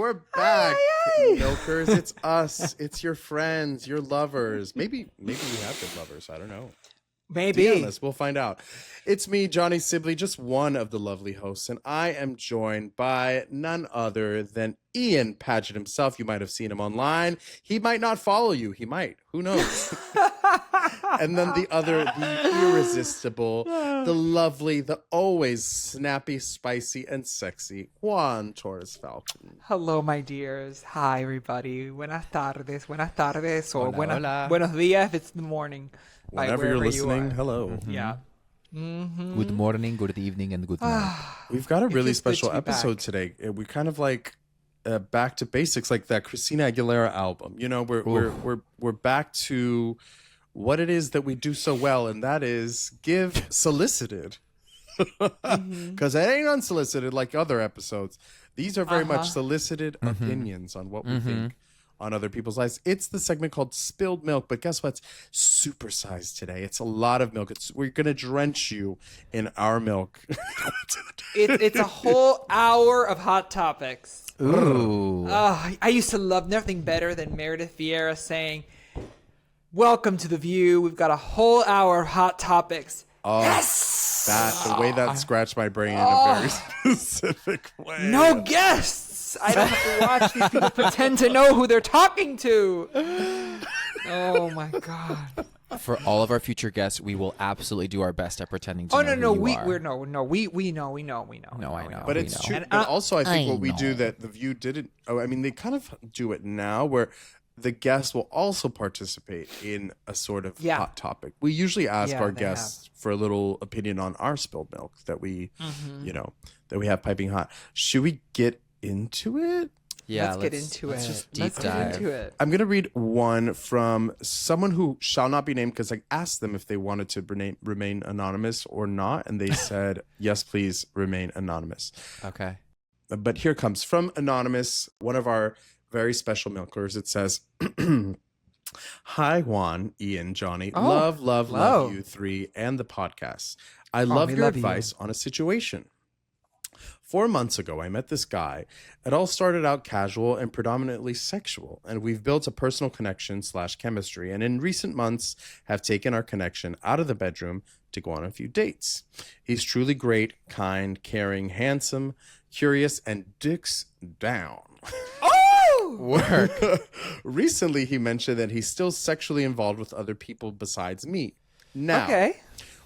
we're back, Ay. milkers. It's us. It's your friends, your lovers. Maybe we have been lovers. I don't know. Maybe. DM us. We'll find out. It's me, Johnny Sibley, just one of the lovely hosts, and I am joined by none other than Ian Paget himself. You might have seen him online. He might not follow you. He might. Who knows? And then the irresistible, the lovely, the always snappy, spicy, and sexy Juan Torres-Falcon. Hello, my dears. Hi, everybody. Buenas tardes, or Hola, hola. buenos días if it's the morning. Whenever you're listening, hello. Mm-hmm. Yeah. Good morning, good evening, and good night. We've got a really feels good special to be episode back. today. We kind of like back to basics, like that Christina Aguilera album. You know, we're back to what it is that we do so well, and that is give solicited. Because it ain't unsolicited like other episodes. These are very much solicited opinions on what we think on other people's lives. It's the segment called Spilled Milk, but guess what? It's supersized today. It's a lot of milk. We're going to drench you in our milk. It's a whole hour of hot topics. Ooh. I used to love nothing better than Meredith Vieira saying, "Welcome to The View. We've got a whole hour of hot topics." Yes! The way that scratched my brain in a very specific way. No guests! I don't have to watch these people pretend to know who they're talking to. Oh my God. For all of our future guests, we will absolutely do our best at pretending to Oh know no, who you are. we know. No, I know. But we it's know. true. And, But also, I think I what we do know. that The View didn't. Oh, I mean, they kind of do it now, where the guest will also participate in a sort of Yeah. hot topic. We usually ask Yeah, our they guests for a little opinion on our spilled milk that we, that we have piping hot. Should we get into it? Yeah, let's get into let's it. just deep Let's dive. get into it. I'm going to read one from someone who shall not be named because I asked them if they wanted to remain anonymous or not. And they said, yes, please remain anonymous. Okay. But here comes from Anonymous, one of our very special milkers. It says, hi, Juan, Ian, Johnny. Oh, Love you three and the podcast. I love we your love you. advice on a situation. 4 months ago, I met this guy. It all started out casual and predominantly sexual, and we've built a personal connection / chemistry, and in recent months have taken our connection out of the bedroom to go on a few dates. He's truly great, kind, caring, handsome, curious, and dicks down. Work. Recently, he mentioned that he's still sexually involved with other people besides me. Now, Okay.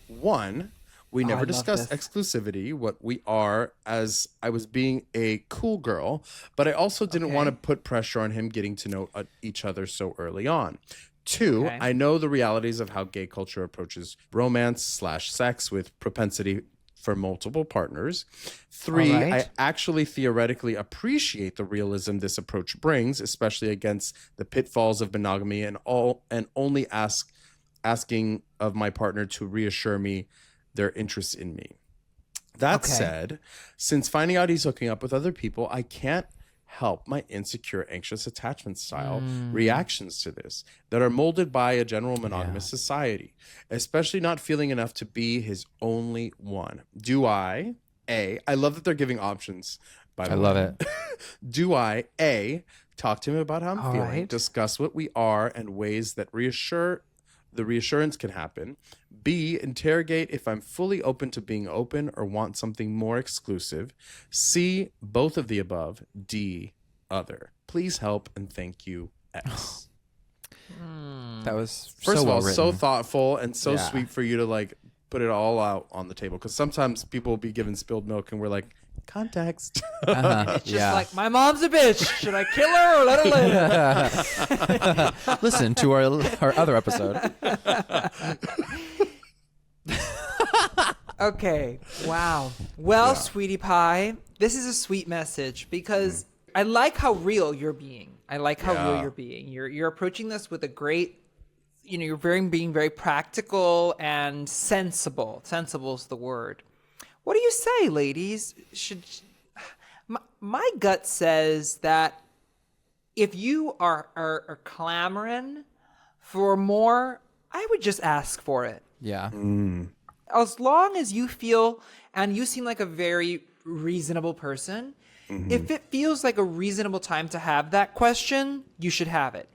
one, we I never love discussed this. exclusivity, what we are, as I was being a cool girl, but I also didn't want to put pressure on him getting to know each other so early on. Two, Okay. I know the realities of how gay culture approaches romance / sex with propensity for multiple partners. Three, All right. I actually theoretically appreciate the realism this approach brings, especially against the pitfalls of monogamy and only asking of my partner to reassure me their interest in me. That Okay. said, since finding out he's hooking up with other people, I can't help my insecure, anxious attachment style reactions to this that are molded by a general monogamous society, especially not feeling enough to be his only one. Do I love that they're giving options, by the I way. love it. Do I, A, talk to him about how I'm All feeling, right. discuss what we are and ways that the reassurance can happen. B, interrogate if I'm fully open to being open or want something more exclusive. C, both of the above. D, other. Please help and thank you, X. That was First so of all, well so written. thoughtful and so Yeah. sweet for you to like put it all out on the table. Because sometimes people will be given spilled milk and we're like, context. It's just Yeah. like, my mom's a bitch. Should I kill her or let her live? Listen to our other episode. Okay. Wow. Well, sweetie pie, this is a sweet message because I like how real you're being. I like how real Yeah. you're being. You're approaching this with a great, you're being very practical and sensible. Sensible is the word. What do you say, ladies? My gut says that if you are clamoring for more, I would just ask for it. Yeah. As long as you feel, and you seem like a very reasonable person, If it feels like a reasonable time to have that question, you should have it.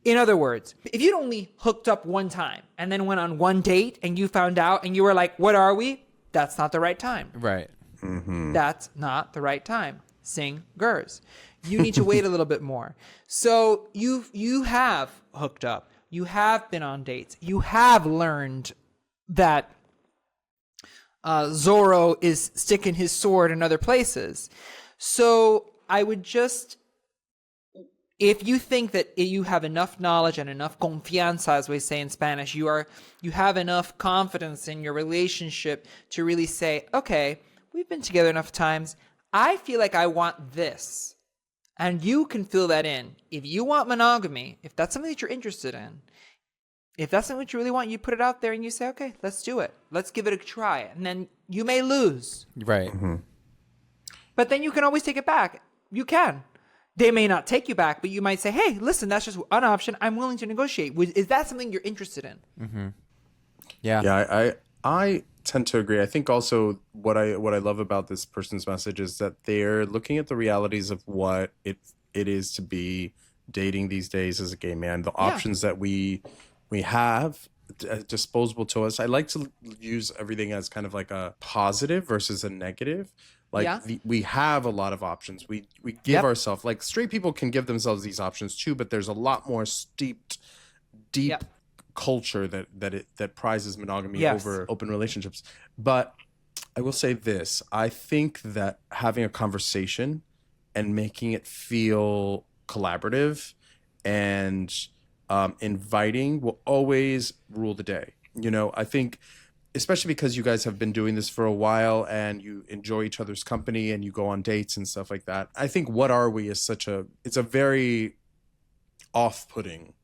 In other words, if you'd only hooked up one time and then went on one date and you found out and you were like, what are we? That's not the right time. Right. That's not the right time. Singers. You need to wait a little bit more. So you have hooked up. You have been on dates. You have learned that Zorro is sticking his sword in other places. So I would just, if you think that you have enough knowledge and enough confianza, as we say in Spanish, you have enough confidence in your relationship to really say, okay, we've been together enough times. I feel like I want this. And you can fill that in. If you want monogamy, if that's something that you're interested in, if that's something that you really want, you put it out there and you say, okay, let's do it. Let's give it a try. And then you may lose. Right. But then you can always take it back. You can. They may not take you back, but you might say, hey, listen, that's just an option. I'm willing to negotiate. Is that something you're interested in? Yeah. Yeah, I tend to agree. I think also what I love about this person's message is that they're looking at the realities of what it is to be dating these days as a gay man. The options that we have disposable to us. I like to use everything as kind of like a positive versus a negative. Like we have a lot of options. We give ourselves, like straight people can give themselves these options too, but there's a lot more deep culture that prizes monogamy over open relationships. But I will say this, I think that having a conversation and making it feel collaborative and inviting will always rule the day. You know, I think especially because you guys have been doing this for a while and you enjoy each other's company and you go on dates and stuff like that. I think what are we is it's a very off-putting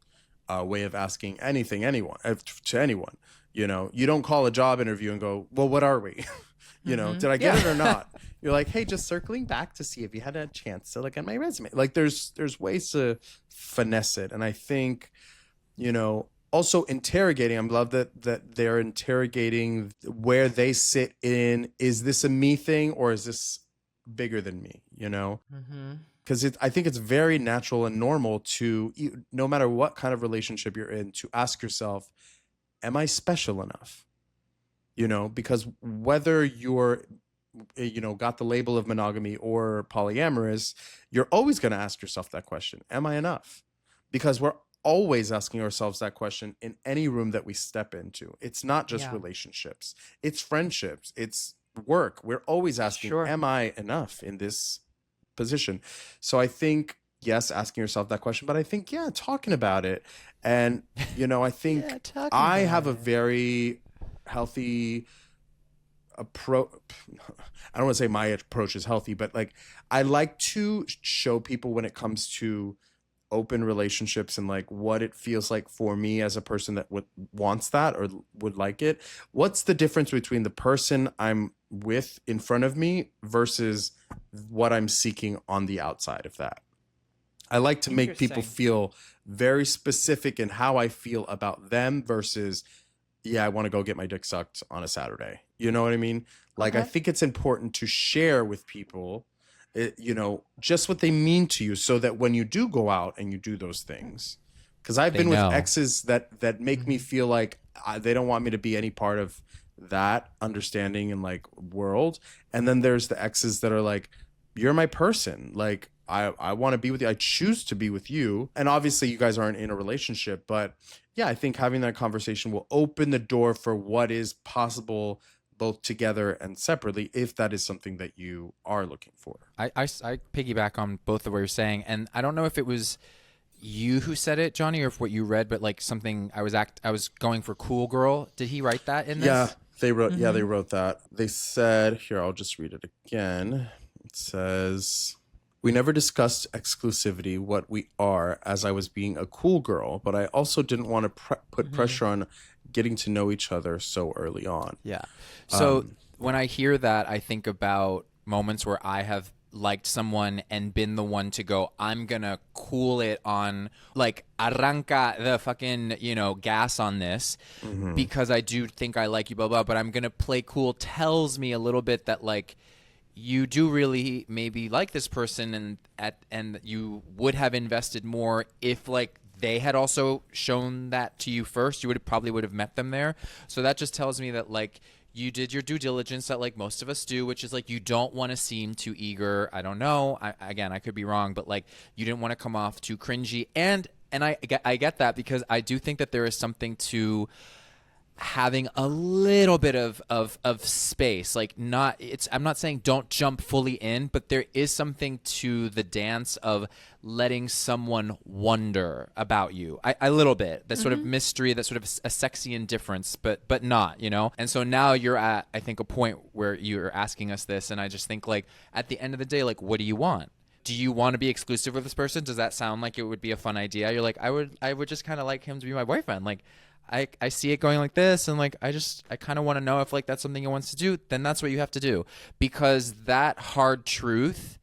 way of asking to anyone. You know, you don't call a job interview and go, well, what are we? You know, did I get it or not? You're like, hey, just circling back to see if you had a chance to look at my resume. Like there's ways to finesse it. And I think, you know, also interrogating, I love that they're interrogating where they sit in, is this a me thing or is this bigger than me, you know? Because I think it's very natural and normal to, no matter what kind of relationship you're in, to ask yourself, am I special enough? You know, because whether you're, you know, got the label of monogamy or polyamorous, you're always going to ask yourself that question. Am I enough? Because we're always asking ourselves that question in any room that we step into. It's not just relationships. It's friendships. It's work. We're always asking, am I enough in this position? So I think, yes, asking yourself that question, but I think, talking about it. And, you know, I think I have a very healthy approach. I don't want to say my approach is healthy, but like I like to show people when it comes to open relationships and like what it feels like for me as a person that wants that or would like it. What's the difference between the person I'm with in front of me versus what I'm seeking on the outside of that? I like to make people feel very specific in how I feel about them versus, I want to go get my dick sucked on a Saturday. You know what I mean? Like, I think it's important to share with people, you know, just what they mean to you so that when you do go out and you do those things, because I've been with exes that make me feel like they don't want me to be any part of that understanding and like world. And then there's the exes that are like, you're my person. Like, I want to be with you. I choose to be with you. And obviously you guys aren't in a relationship, but I think having that conversation will open the door for what is possible both together and separately, if that is something that you are looking for. I piggyback on both of what you're saying. And I don't know if it was you who said it, Johnny, or if what you read, but like something I was going for cool girl. Did he write that in this? Yeah, they wrote, they wrote that. They said, here, I'll just read it again. It says, we never discussed exclusivity, what we are, as I was being a cool girl, but I also didn't want to put pressure on getting to know each other so early on. Yeah. So when I hear that, I think about moments where I have liked someone and been the one to go, I'm going to cool it on, like, arranca the fucking, you know, gas on this because I do think I like you, blah, blah, but I'm going to play cool tells me a little bit that, like, you do really maybe like this person, and you would have invested more if like they had also shown that to you first. You would have met them there. So that just tells me that like you did your due diligence that like most of us do, which is like you don't want to seem too eager. I don't know. I could be wrong, but like you didn't want to come off too cringy. And I get that, because I do think that there is something to having a little bit of space. Like I'm not saying don't jump fully in, but there is something to the dance of letting someone wonder about you a little bit. That sort of mystery, that sort of a sexy indifference, but not, you know? And so now you're at, I think, a point where you're asking us this, and I just think like at the end of the day, like, what do you want? Do you want to be exclusive with this person? Does that sound like it would be a fun idea? You're like, I would just kind of like him to be my boyfriend. Like, I see it going like this, and like I kind of want to know if like that's something he wants to do. Then that's what you have to do, because that hard truth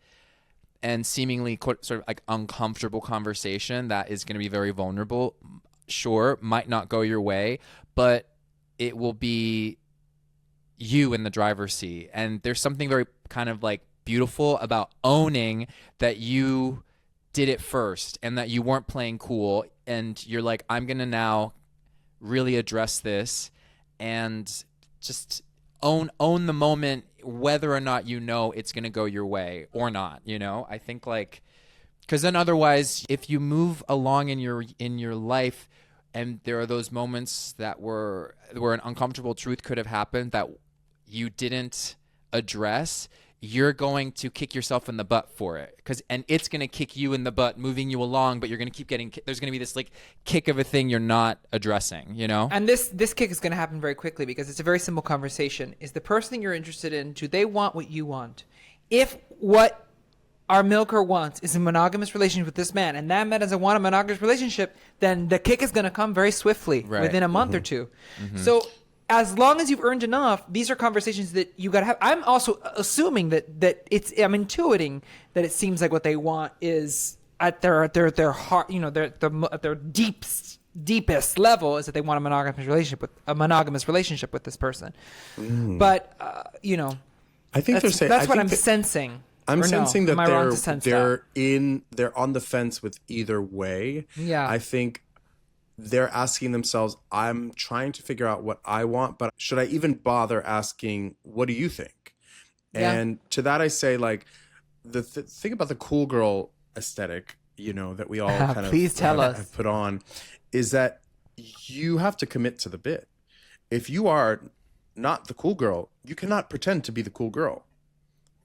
and seemingly sort of like uncomfortable conversation that is going to be very vulnerable, sure, might not go your way, but it will be you in the driver's seat. And there's something very kind of like beautiful about owning that you did it first and that you weren't playing cool, and you're like, I'm going to now really address this and just own the moment, whether or not you know it's going to go your way or not, you know? I think like, because then otherwise, if you move along in your life and there are those moments that where an uncomfortable truth could have happened that you didn't address, you're going to kick yourself in the butt for it, and it's going to kick you in the butt, moving you along, but you're going to keep getting, there's going to be this like kick of a thing you're not addressing, you know? And this kick is going to happen very quickly, because it's a very simple conversation. Is the person you're interested in, do they want what you want? If what our milker wants is a monogamous relationship with this man, and that man doesn't want a monogamous relationship, then the kick is going to come very swiftly, within a month or two. So as long as you've earned enough, these are conversations that you got to have. I'm also assuming that I'm intuiting that it seems like what they want is at their heart, you know, at their deepest level is that they want a monogamous relationship with this person. But you know, I think that's what I'm sensing. I'm sensing that they're on the fence with either way. Yeah. I think they're asking themselves, I'm trying to figure out what I want, but should I even bother asking, what do you think? Yeah. And to that I say, like, the thing about the cool girl aesthetic, you know, that we all kind of please tell us. have put on, is that you have to commit to the bit. If you are not the cool girl, you cannot pretend to be the cool girl.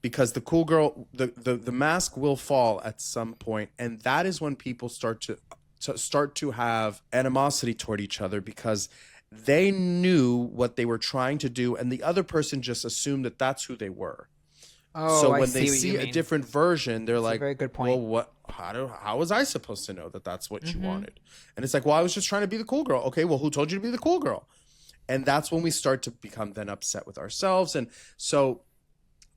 Because the cool girl, the mask will fall at some point, and that is when people start to have animosity toward each other, because they knew what they were trying to do, and the other person just assumed that that's who they were. So when they see a different version, they're like, a very good point. Well, how was I supposed to know that that's what you wanted? And it's like, well, I was just trying to be the cool girl. Okay, well, who told you to be the cool girl? And that's when we start to become then upset with ourselves. And so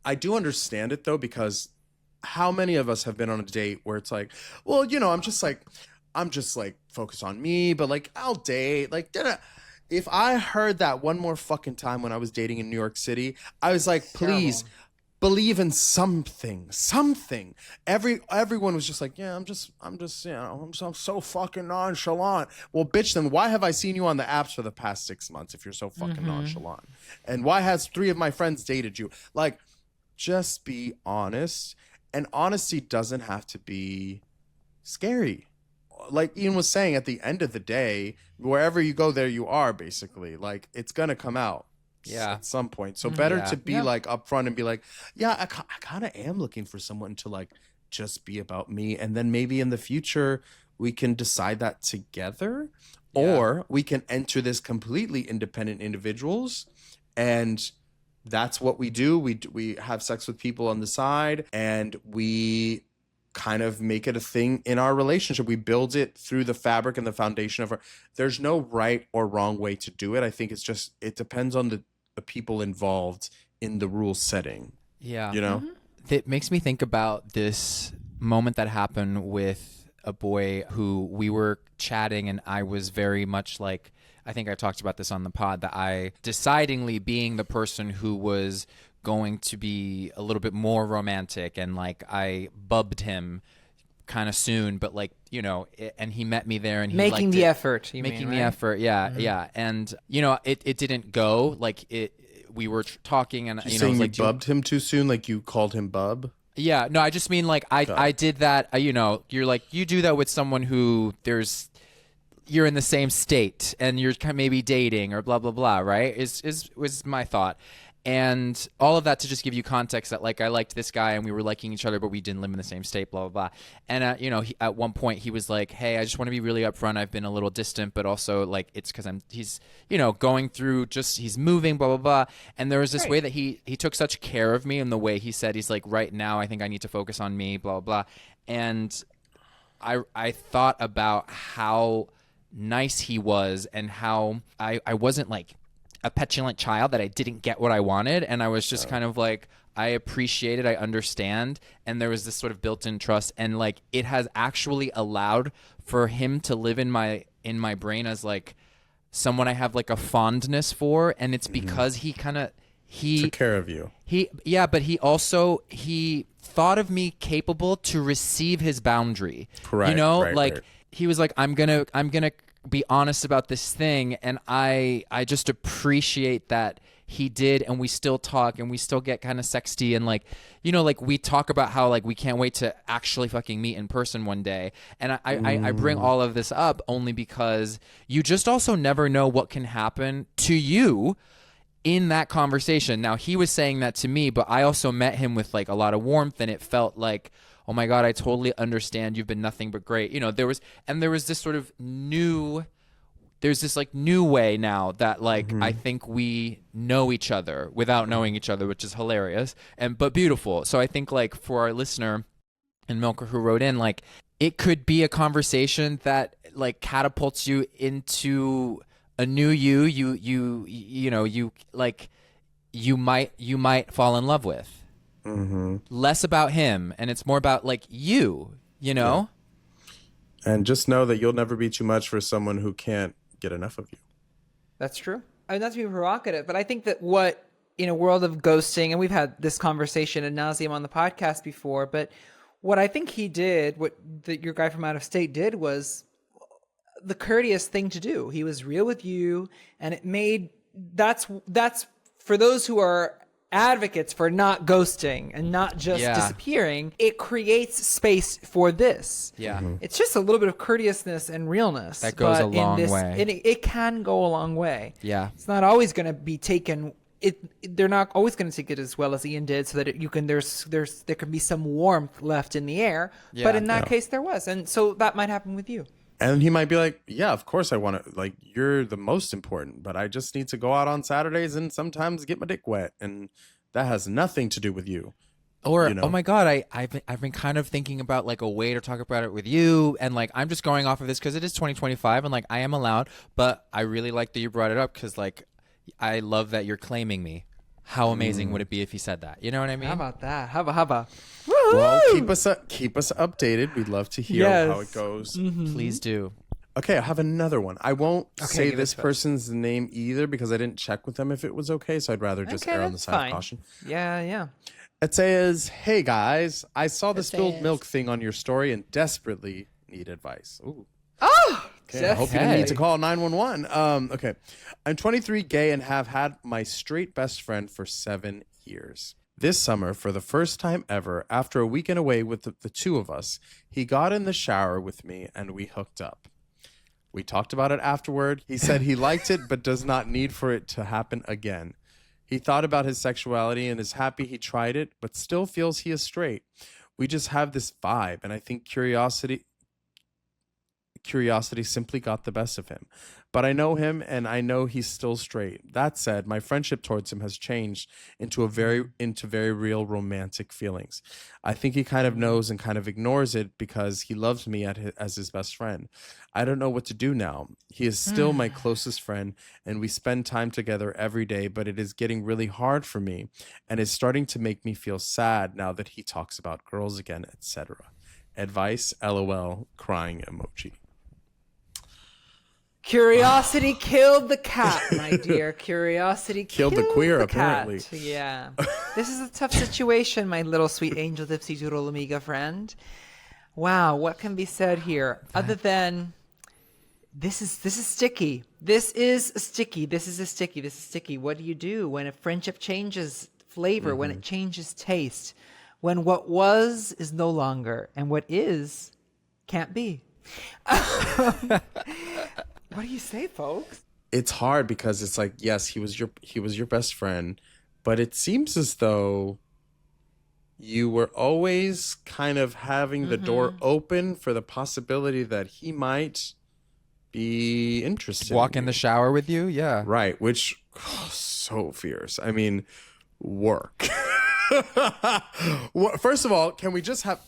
I do understand it, though, because how many of us have been on a date where it's like, well, you know, I'm just like focused on me, but like I'll date. Like, if I heard that one more fucking time when I was dating in New York City, I was like, please believe in something. Everyone was just like, yeah, I'm just, you know, I'm so fucking nonchalant. Well, bitch, then why have I seen you on the apps for the past 6 months if you're so fucking nonchalant? And why has 3 of my friends dated you? Like, just be honest. And honesty doesn't have to be scary. Like Ian was saying, at the end of the day, wherever you go, there you are, basically. Like, it's going to come out at some point. So better to be like upfront and be like, yeah, I kind of am looking for someone to like just be about me. And then maybe in the future, we can decide that together. Yeah. Or we can enter this completely independent individuals, and that's what we do. We have sex with people on the side, and we kind of make it a thing in our relationship. We build it through the fabric and the foundation of our. There's no right or wrong way to do it. I think it depends on the people involved in the rule setting. Yeah. You know? It makes me think about this moment that happened with a boy who we were chatting, and I was very much like, I think I talked about this on the pod, that I decidingly being the person who was going to be a little bit more romantic, and like I bubbed him kind of soon, but like, you know, and he met me there and he Making liked the it. effort, you Making mean, the right? effort, yeah. And you know, it didn't go like it. We were talking, and You you know, I saying was you like, bubbed him too soon? Like you called him bub? yeah, no, I just mean like I it. did that. You know, you're like you do that with someone who you're in the same state and you're kind of maybe dating or blah blah blah, right? Was my thought. And all of that to just give you context that like I liked this guy and we were liking each other, but we didn't live in the same state, blah blah blah. And you know, at one point he was like, "Hey, I just want to be really upfront. I've been a little distant, but also like it's because he's you know going through he's moving, blah blah blah." And there was this way that he took such care of me, and the way he said he's like, "Right now, I think I need to focus on me, blah blah blah." And I thought about how nice he was and how I wasn't like a petulant child that I didn't get what I wanted, and I was just kind of like, I appreciate it, I understand, and there was this sort of built-in trust, and like it has actually allowed for him to live in my brain as like someone I have like a fondness for, and it's because he Took care of you. But he thought of me capable to receive his boundary. Right, You know, right, like right. he was like, I'm gonna be honest about this thing, and I just appreciate that he did, and we still talk and we still get kind of sexty, and like, you know, like we talk about how like we can't wait to actually fucking meet in person one day. And I bring all of this up only because you just also never know what can happen to you in that conversation. Now, he was saying that to me, but I also met him with like a lot of warmth, and it felt like, oh my God, I totally understand. You've been nothing but great. You know, there was this sort of there's this like new way now that like I think we know each other without knowing each other, which is hilarious but beautiful. So I think like for our listener and Milker who wrote in, like it could be a conversation that like catapults you into a new you know, you like you might fall in love with. Less about him, and it's more about like you know. And just know that you'll never be too much for someone who can't get enough of you. That's true. I mean, not to be provocative, but I think that what in a world of ghosting, and we've had this conversation ad nauseum on the podcast before, but what I think he did, what your guy from out of state did, was the courteous thing to do. He was real with you, and it made that's for those who are advocates for not ghosting and not just disappearing, it creates space for this. Yeah. It's just a little bit of courteousness and realness. That goes a long way. It can go a long way. Yeah. It's not always going to be taken. They're not always going to take it as well as Ian did, so that there can be some warmth left in the air. Yeah. But in that case, there was, and so that might happen with you. And he might be like, yeah, of course I want to, like, you're the most important, but I just need to go out on Saturdays and sometimes get my dick wet. And that has nothing to do with you. Or, you know? oh my God, I've been kind of thinking about like a way to talk about it with you. And like, I'm just going off of this because it is 2025 and like I am allowed, but I really like that you brought it up because like, I love that you're claiming me. How amazing would it be if he said that? You know what I mean? How about that? Hubba. Well, keep us updated. We'd love to hear how it goes. Please do. Okay, I have another one. I won't say give this it to us. person's name either because I didn't check with them if it was okay. So I'd rather just err on the that's side fine. of caution. Yeah. It says, "Hey guys, I saw the spilled says- milk thing on your story and desperately need advice." Ooh. Oh, Okay, I hope you didn't need to call 911. Okay. I'm 23, gay, and have had my straight best friend for 7 years. This summer, for the first time ever, after a weekend away with the two of us, he got in the shower with me and we hooked up. We talked about it afterward. He said he liked it but does not need for it to happen again. He thought about his sexuality and is happy he tried it, but still feels he is straight. We just have this vibe, and I think curiosity simply got the best of him. But I know him and I know he's still straight. That said, my friendship towards him has changed into very real romantic feelings. I think he kind of knows and kind of ignores it because he loves me as his best friend. I don't know what to do now. He is still my closest friend and we spend time together every day, but it is getting really hard for me and is starting to make me feel sad now that he talks about girls again, etc. Advice, LOL, crying emoji. Curiosity killed the cat, my dear. Curiosity Killed the queer, cat. apparently. Yeah. This is a tough situation, my little sweet angel Dipsy Doodle Amiga friend. Wow, what can be said here other than this is sticky. This is sticky. What do you do when a friendship changes flavor, when it changes taste, when what was is no longer and what is can't be? What do you say, folks? It's hard because it's like, yes, he was your best friend, but it seems as though you were always kind of having the door open for the possibility that he might be interested. Walk in the shower with you, yeah. Right, which so fierce. I mean, work. First of all, can we just have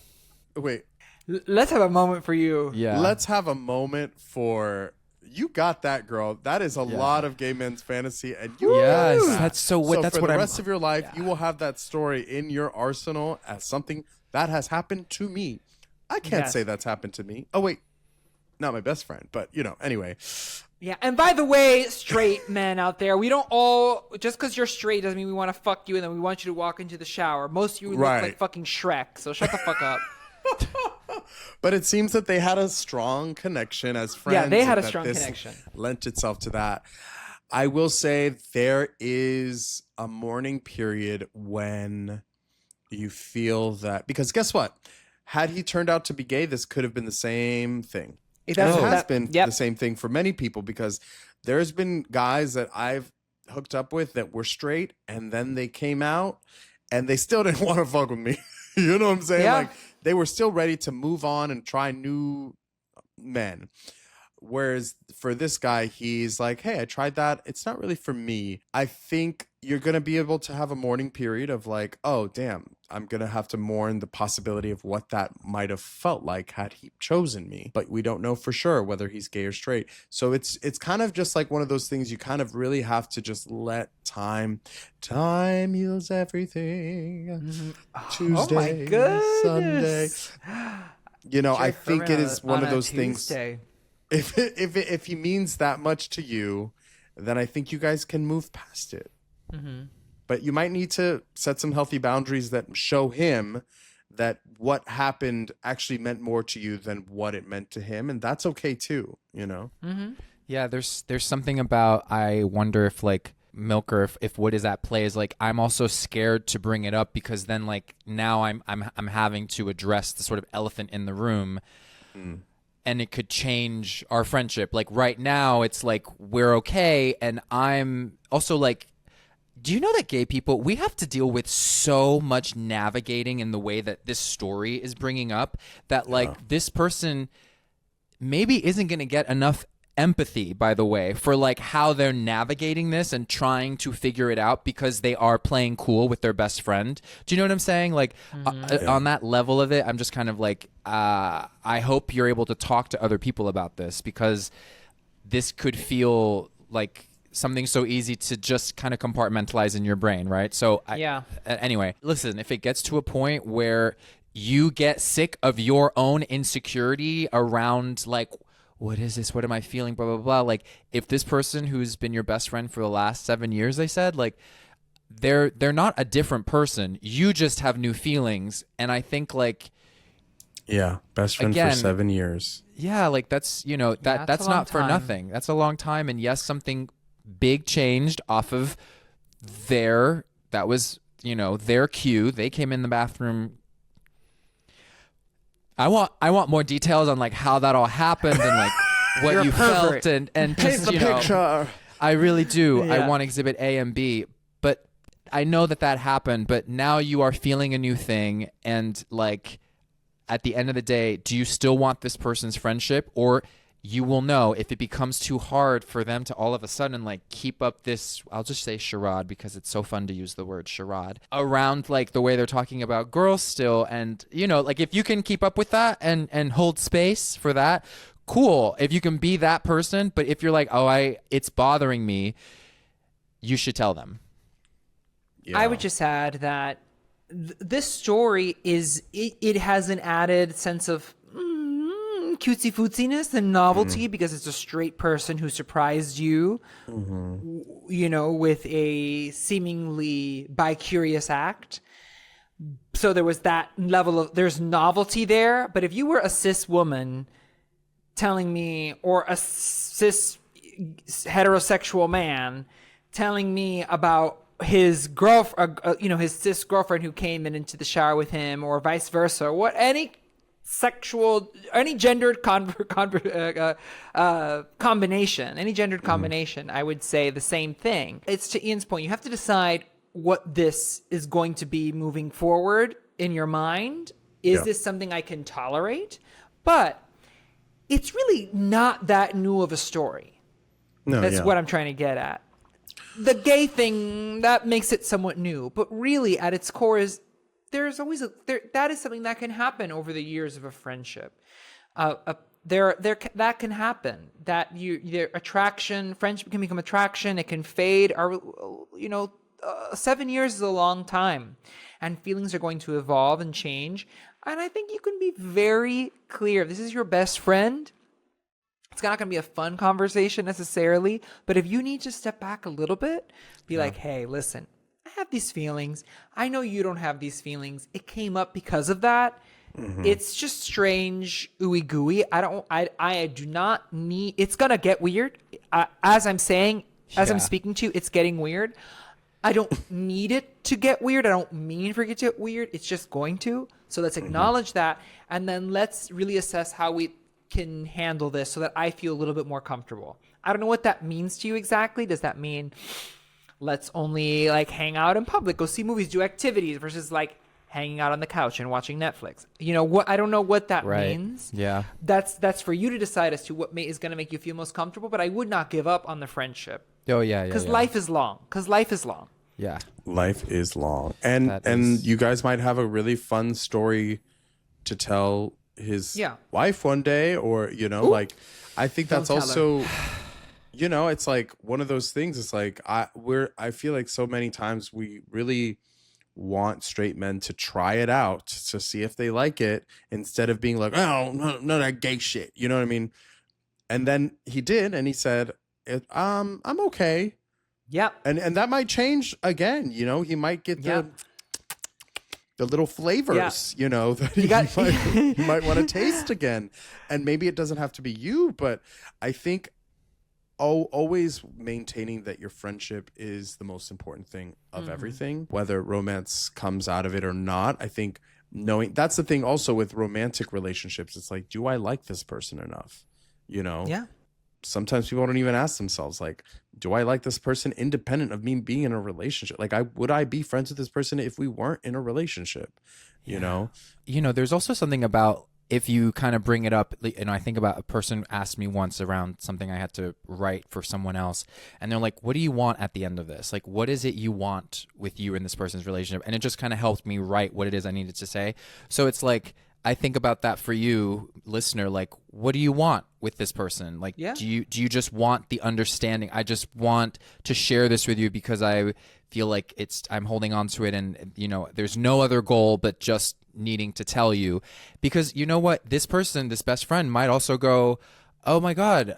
wait? Let's have a moment for you. Yeah. Let's have a moment for you. Got that, girl. That is a lot of gay men's fantasy, and you Yes, got that. that's so what. So that's for what the I'm. rest of your life, you will have that story in your arsenal as something that has happened to me. I can't say that's happened to me. Oh wait, not my best friend, but anyway. Yeah, and by the way, straight men out there, we don't all, just because you're straight doesn't mean we want to fuck you and then we want you to walk into the shower. Most of you look like fucking Shrek, so shut the fuck up. But it seems that they had a strong connection as friends. Yeah, they had a and that strong this connection. Lent itself to that. I will say there is a mourning period when you feel that, because guess what? Had he turned out to be gay, this could have been the same thing. It has been the same thing for many people, because there's been guys that I've hooked up with that were straight and then they came out and they still didn't want to fuck with me. You know what I'm saying? Yeah. Like they were still ready to move on and try new men. Whereas for this guy, he's like, hey, I tried that. It's not really for me. I think you're going to be able to have a mourning period of like, oh, damn, I'm going to have to mourn the possibility of what that might have felt like had he chosen me. But we don't know for sure whether he's gay or straight. So it's kind of just like one of those things you kind of really have to just let time heals everything. Tuesday, oh my goodness. Sunday. I think it is one of those things. If he means that much to you, then I think you guys can move past it. Mm-hmm. But you might need to set some healthy boundaries that show him that what happened actually meant more to you than what it meant to him, and that's okay too. Mm-hmm. Yeah, there's something about, I wonder if like Milker, if what is at play is like, I'm also scared to bring it up because then like now I'm having to address the sort of elephant in the room. Mm. And it could change our friendship. Like right now, it's like we're okay. And I'm also like, do you know that gay people, we have to deal with so much navigating in the way that this story is bringing up that like this person maybe isn't going to get enough empathy, by the way, for like how they're navigating this and trying to figure it out because they are playing cool with their best friend. Do you know what I'm saying? Like on that level of it, I'm just kind of like, I hope you're able to talk to other people about this because this could feel like something so easy to just kind of compartmentalize in your brain, right? So anyway, listen, if it gets to a point where you get sick of your own insecurity around like, what is this? What am I feeling? Blah, blah, blah. Like if this person who's been your best friend for the last 7 years, they said, like they're not a different person. You just have new feelings. And I think like, yeah, best friend for 7 years. Yeah. Like that's, that's not for nothing. That's a long time. And yes, something big changed off of that was, their cue. They came in the bathroom. I want more details on like how that all happened and like what you felt and just, picture. I really do. Yeah. I want exhibit A and B, but I know that happened, but now you are feeling a new thing. And like, at the end of the day, do you still want this person's friendship, or you will know if it becomes too hard for them to all of a sudden like keep up this, I'll just say charade because it's so fun to use the word charade around like the way they're talking about girls still. And like if you can keep up with that and hold space for that, cool. If you can be that person, but if you're like, it's bothering me, you should tell them. Yeah. I would just add that this story it has an added sense of cutesy footsiness and novelty because it's a straight person who surprised you, you know, with a seemingly bi-curious act. So there was that level of, there's novelty there. But if you were a cis woman telling me, or a cis heterosexual man telling me about his girlfriend, you know, his cis girlfriend who came into the shower with him, or vice versa, or any gendered combination, any gendered combination, I would say the same thing. It's to Ian's point. You have to decide what this is going to be moving forward in your mind. Is this something I can tolerate? But it's really not that new of a story. No, That's what I'm trying to get at. The gay thing, that makes it somewhat new, but really at its core is there's always that is something that can happen over the years of a friendship. That can happen. That their attraction, friendship can become attraction. It can fade. 7 years is a long time, and feelings are going to evolve and change. And I think you can be very clear. This is your best friend. It's not going to be a fun conversation necessarily, but if you need to step back a little bit, be like, hey, listen, I have these feelings. I know you don't have these feelings. It came up because of that. It's just strange, ooey gooey. I do not need, it's going to get weird. As I'm saying, as I'm speaking to you, it's getting weird. I don't need it to get weird. I don't mean for it to get weird. It's just going to. So let's acknowledge that. And then let's really assess how we can handle this so that I feel a little bit more comfortable. I don't know what that means to you exactly. Does that mean let's only like hang out in public, go see movies, do activities versus like hanging out on the couch and watching Netflix? You know what? I don't know what that means. Yeah. That's for you to decide as to what is going to make you feel most comfortable. But I would not give up on the friendship. Oh yeah. Because life is long. Yeah. Life is long. And you guys might have a really fun story to tell his wife one day, or, you know, like, I think that's also, you know, it's like one of those things. It's like, I feel like so many times we really want straight men to try it out to see if they like it, instead of being like, oh, no, that gay shit. You know what I mean? And then he did, and he said, I'm okay. Yeah. And that might change again. You know, he might get the little flavors, you know, that he might want to taste again. And maybe it doesn't have to be you, but I think always maintaining that your friendship is the most important thing of everything, whether romance comes out of it or not. I think knowing, that's the thing also with romantic relationships. It's like, do I like this person enough? You know? Yeah. Sometimes people don't even ask themselves, like, do I like this person independent of me being in a relationship? Like, would I be friends with this person if we weren't in a relationship? You know? You know, there's also something about, if you kind of bring it up, you know, I think about a person asked me once around something I had to write for someone else, and they're like, what do you want at the end of this? Like, what is it you want with you and this person's relationship? And it just kind of helped me write what it is I needed to say. So it's like, I think about that for you, listener. Like, what do you want with this person? Like, do you just want the understanding? I just want to share this with you because I feel like I'm holding on to it, and, you know, there's no other goal but just needing to tell you. Because you know what? This person, this best friend, might also go, oh my God,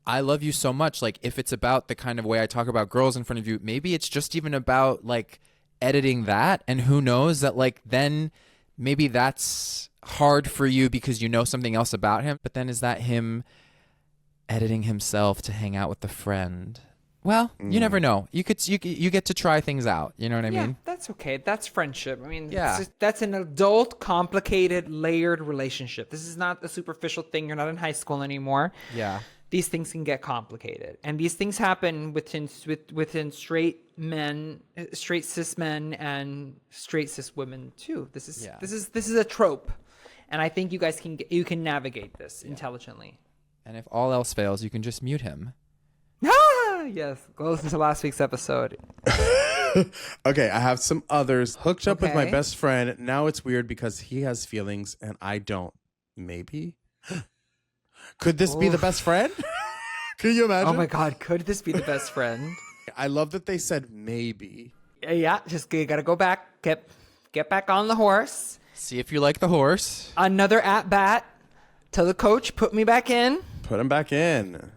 I love you so much. Like, if it's about the kind of way I talk about girls in front of you, maybe it's just even about like editing that. And who knows that, like, then maybe that's hard for you because you know something else about him. But then is that him editing himself to hang out with the friend? Well, you never know. You get to try things out. You know what I mean? Yeah, that's okay. That's friendship. I mean, that's an adult, complicated, layered relationship. This is not a superficial thing. You're not in high school anymore. Yeah. These things can get complicated, and these things happen within straight men, straight cis men, and straight cis women too. This is a trope, and I think you guys can navigate this intelligently. And if all else fails, you can just mute him. Yes, go listen to last week's episode. Okay, I have some others. Hooked up with my best friend. Now it's weird because he has feelings and I don't. Maybe. Could this be the best friend? Can you imagine? Oh my God, could this be the best friend? I love that they said maybe. Yeah, just you gotta go back, get back on the horse. See if you like the horse. Another at bat. Tell the coach, put me back in, Put him back in.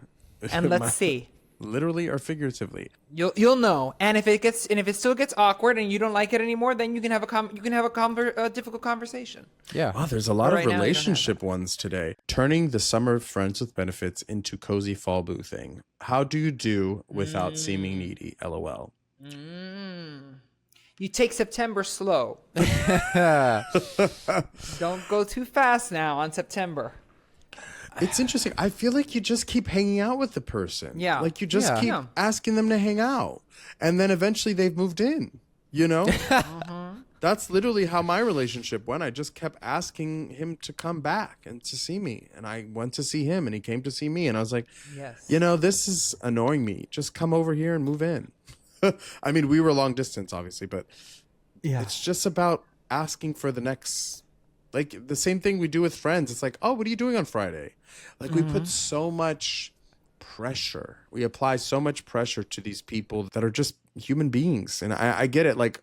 and let's see. Literally or figuratively. You'll know. And if it still gets awkward and you don't like it anymore, then you can have a difficult conversation. Yeah. Wow, there's a lot But of right now, you don't have relationship ones today. Turning the summer friends with benefits into cozy fall boo thing. How do you do without seeming needy? LOL. You take September slow. Don't go too fast now on September. It's interesting. I feel like you just keep hanging out with the person. Yeah. Like you just keep Yeah. asking them to hang out. And then eventually they've moved in, you know? That's literally how my relationship went. I just kept asking him to come back and to see me. And I went to see him and he came to see me. And I was like, Yes. you know, this is annoying me. Just come over here and move in. I mean, we were long distance, obviously, but it's just about asking for the next, like the same thing we do with friends. It's like, oh, what are you doing on Friday? Like we put so much pressure. We apply so much pressure to these people that are just human beings. And I get it. Like,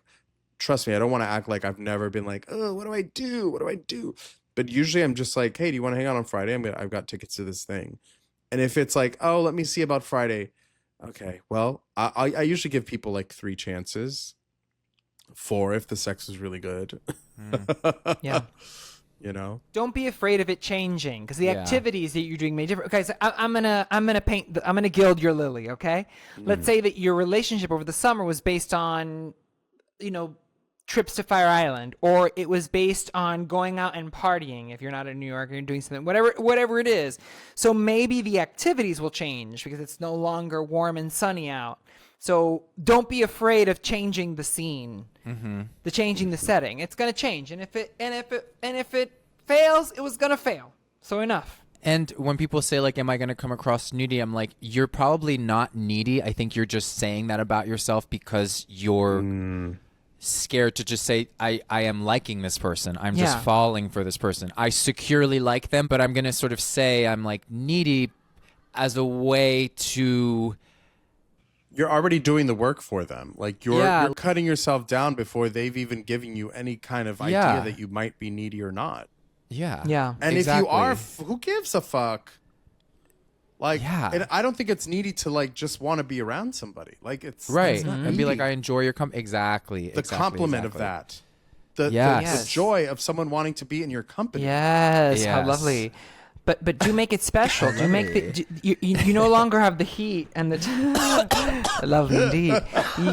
trust me, I don't want to act like I've never been like, oh, what do I do? What do I do? But usually I'm just like, hey, do you want to hang out on Friday? I've got tickets to this thing. And if it's like, oh, let me see about Friday. Okay, well, I usually give people like 3 chances. 4 if the sex is really good. Yeah. You know? Don't be afraid of it changing, because the activities that you're doing may differ. Okay, so I'm gonna gild your lily. Okay, let's say that your relationship over the summer was based on, trips to Fire Island, or it was based on going out and partying. If you're not in New York, you're doing something, whatever it is. So maybe the activities will change because it's no longer warm and sunny out. So don't be afraid of changing the scene, changing the setting. It's gonna change, and if it fails, it was gonna fail. So enough. And when people say, like, am I going to come across needy? I'm like, you're probably not needy. I think you're just saying that about yourself because you're scared to just say, I am liking this person. I'm just falling for this person. I securely like them, but I'm going to sort of say I'm, like, needy as a way to... You're already doing the work for them. Like you're cutting yourself down before they've even given you any kind of idea that you might be needy or not. Yeah. Yeah. And if you are, who gives a fuck? Like, and I don't think it's needy to like just want to be around somebody. Like it's right. It's not And be like, needy. I enjoy your company. Exactly. The compliment of that. The joy of someone wanting to be in your company. Yes. How lovely. But do make it special. Do make you no longer have the heat and the lovely indeed.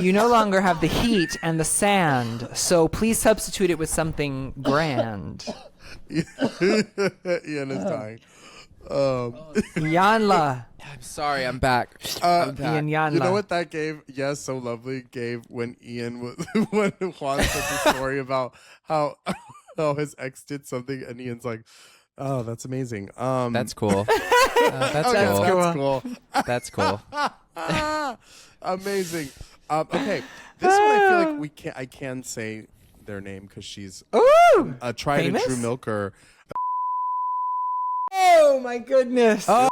You no longer have the heat and the sand. So please substitute it with something grand. Ian is dying. Yanla. I'm sorry, I'm back. Ian Yanla. You know what that gave? Yes, so lovely. Gave when Ian was when Juan said the story about how his ex did something, and Ian's like, "Oh, that's amazing." That's cool. That's cool. That's cool. That's cool. Amazing. Okay, this one I feel like I can say their name because she's a tried and true milker. Oh my goodness. Oh.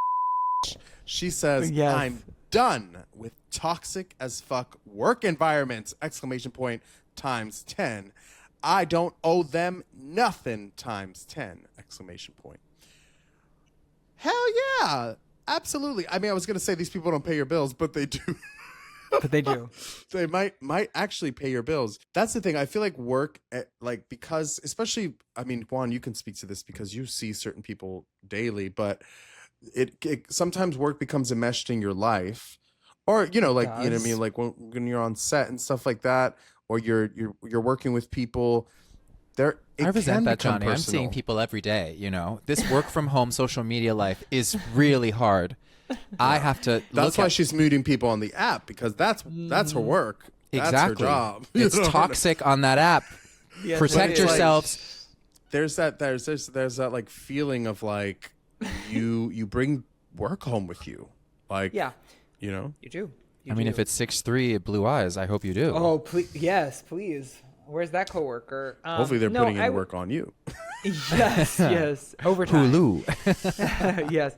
She says, I'm done with toxic as fuck work environments, ! Times 10. I don't owe them nothing times 10, ! Hell yeah. Absolutely. I mean, I was going to say these people don't pay your bills, but they do. But they do. They might actually pay your bills. That's the thing. I feel like work, because especially, I mean, Juan, you can speak to this because you see certain people daily, but it sometimes work becomes enmeshed in your life, or you know what I mean, like when you're on set and stuff like that, or you're working with people. I resent that, Johnny. I'm seeing people every day. This work from home social media life is really hard. I have to. That's why she's muting people on the app, because that's her work. Exactly. That's her job. It's toxic on that app. Yes, Protect yourselves. There's that like feeling of like you bring work home with you. Like you do. I mean, if it's 6'3", blue eyes, I hope you do. Oh, please, yes, please. Where's that coworker? Hopefully they're putting in work on you. Yes. Overtime. Hulu. Yes.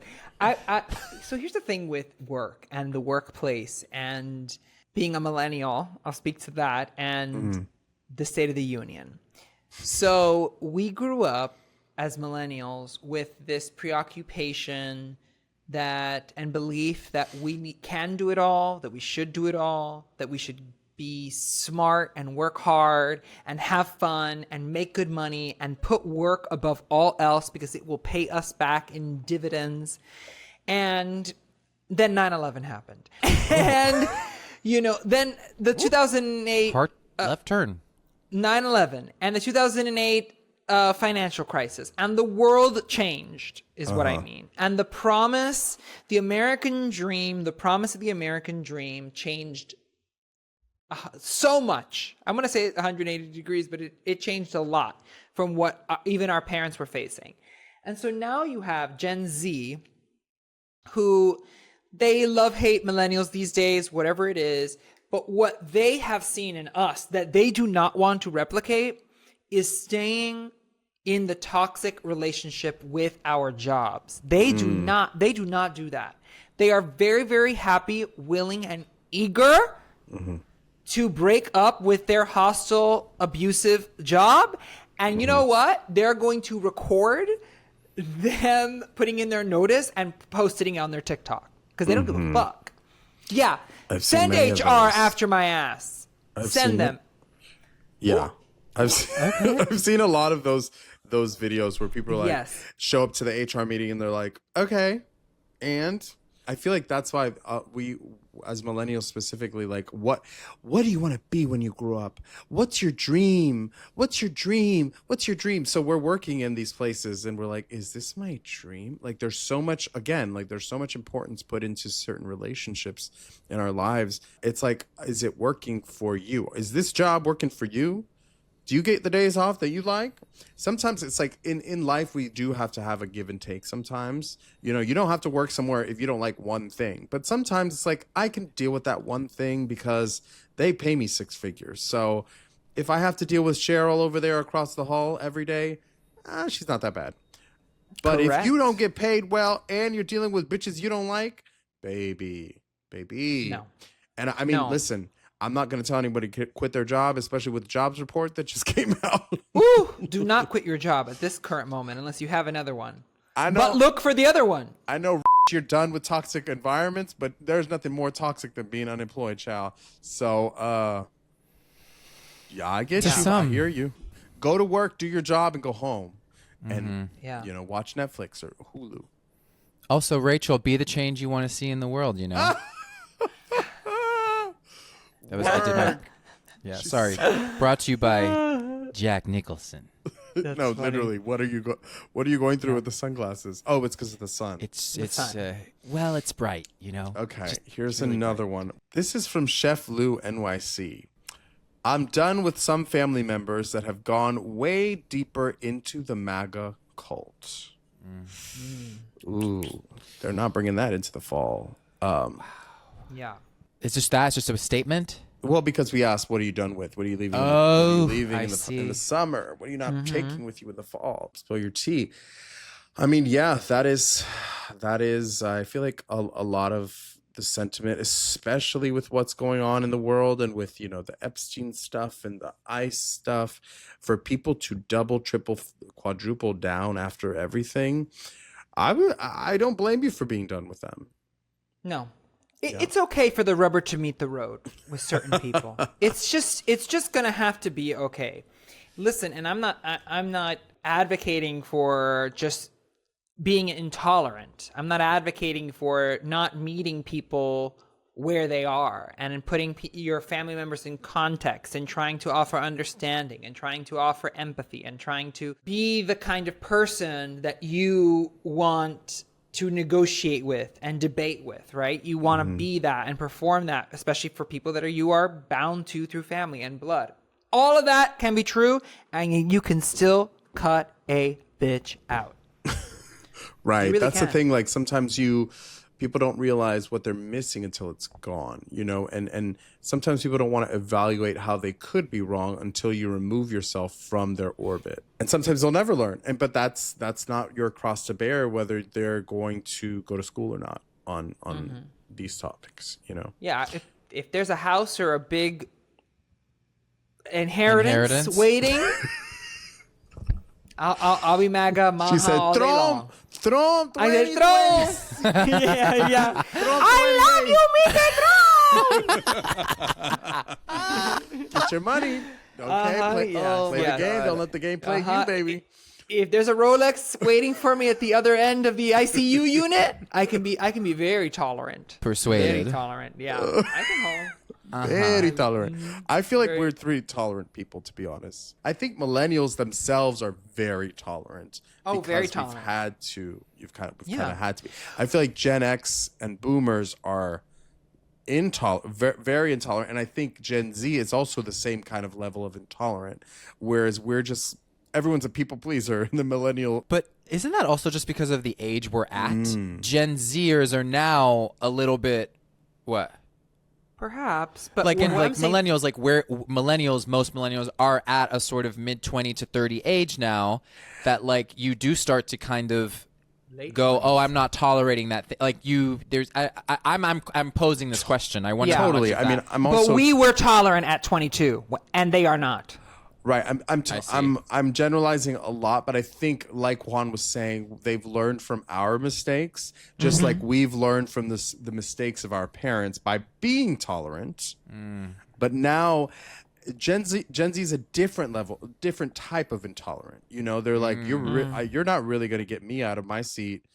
So here's the thing with work and the workplace and being a millennial. I'll speak to that and the State of the Union. So we grew up as millennials with this preoccupation that and belief that can do it all, that we should do it all, that we should be smart and work hard and have fun and make good money and put work above all else because it will pay us back in dividends. And then 9/11 happened. And, then the 2008... left turn. 9/11 and the 2008 financial crisis, and the world changed is what I mean. And the promise of the American dream changed so much. I'm going to say 180 degrees, but it changed a lot from what even our parents were facing. And so now you have Gen Z, who they hate millennials these days, whatever it is. But what they have seen in us that they do not want to replicate is staying in the toxic relationship with our jobs. They do not do that. They are very, very happy, willing, and eager to break up with their hostile, abusive job. And you know what? They're going to record them putting in their notice and posting it on their TikTok because they don't give a fuck. Yeah. Send HR after my ass. Send them. Yeah. I've seen a lot of those videos where people are like show up to the HR meeting and they're like, okay. And I feel like that's why we, as millennials specifically, like, what do you want to be when you grow up? What's your dream? What's your dream? What's your dream? So we're working in these places and we're like, is this my dream? Like, there's so much importance put into certain relationships in our lives. It's like, is it working for you? Is this job working for you? Do you get the days off that you like? Sometimes it's like in life, we do have to have a give and take sometimes. You don't have to work somewhere if you don't like one thing. But sometimes it's like, I can deal with that one thing because they pay me 6 figures. So if I have to deal with Cheryl over there across the hall every day, she's not that bad. But Correct. if you don't get paid well and you're dealing with bitches you don't like, baby. No. And I mean, listen. I'm not going to tell anybody to quit their job, especially with the jobs report that just came out. Woo! Do not quit your job at this current moment unless you have another one. I know. But look for the other one. I know you're done with toxic environments, but there's nothing more toxic than being unemployed, child. So, yeah, I get you. I hear you. Go to work, do your job, and go home. And, watch Netflix or Hulu. Also, Rachel, be the change you want to see in the world, That was I did my sorry. Brought to you by Jack Nicholson. No, funny. Literally. What are you going through with the sunglasses? Oh, it's because of the sun. It's bright, Okay, Just here's really another bright. one. This is from Chef Lou NYC. I'm done with some family members that have gone way deeper into the MAGA cult. Ooh, they're not bringing that into the fall. Yeah. It's just that. It's just a statement. Well, because we asked, what are you done with? What are you leaving? In the summer? What are you not taking with you in the fall? Spill your tea. I mean, yeah, that is. I feel like a lot of the sentiment, especially with what's going on in the world and with the Epstein stuff and the ICE stuff, for people to double, triple, quadruple down after everything. I don't blame you for being done with them. No. It's okay for the rubber to meet the road with certain people. It's just going to have to be okay. Listen, and I'm not advocating for just being intolerant. I'm not advocating for not meeting people where they are and putting your family members in context and trying to offer understanding and trying to offer empathy and trying to be the kind of person that you want to negotiate with and debate with, right? You want to be that and perform that, especially for people that you are bound to through family and blood. All of that can be true, and you can still cut a bitch out. Right. Really That's can. the thing. Like, sometimes people don't realize what they're missing until it's gone, and sometimes people don't want to evaluate how they could be wrong until you remove yourself from their orbit. And sometimes they'll never learn. But that's not your cross to bear, whether they're going to go to school or not on these topics, Yeah. If there's a house or a big inheritance waiting, I'll be MAGA Maha She said, all day long. Trump, I said, Trump. Yeah. I love you, Mr. Trump. Get your money. Okay, play the game. Don't let the game play you, baby. If there's a Rolex waiting for me at the other end of the ICU unit, I can be very tolerant. Persuaded. Very tolerant. Yeah, I can hold. Very tolerant. I feel like we're three tolerant people, to be honest. I think millennials themselves are very tolerant. Oh, very because tolerant. We've kind of had to be. I feel like Gen X and Boomers are very intolerant, and I think Gen Z is also the same kind of level of intolerant. Whereas everyone's a people pleaser in the millennial. But isn't that also just because of the age we're at? Gen Zers are now a little bit what? Perhaps, but Like in what like I'm saying- millennials, like where most millennials are at a sort of mid 20 to 30 age now, that like you do start to kind of go, oh, I'm not tolerating that. Like I'm posing this question. I wonder how much Totally. of I mean, that- I'm also But we were tolerant at 22, and they are not. right. see. I'm generalizing a lot, but I think, like Juan was saying, they've learned from our mistakes, just like we've learned from the mistakes of our parents by being tolerant. But now, Gen Z is a different level, different type of intolerant. You know, they're like, you're not really going to get me out of my seat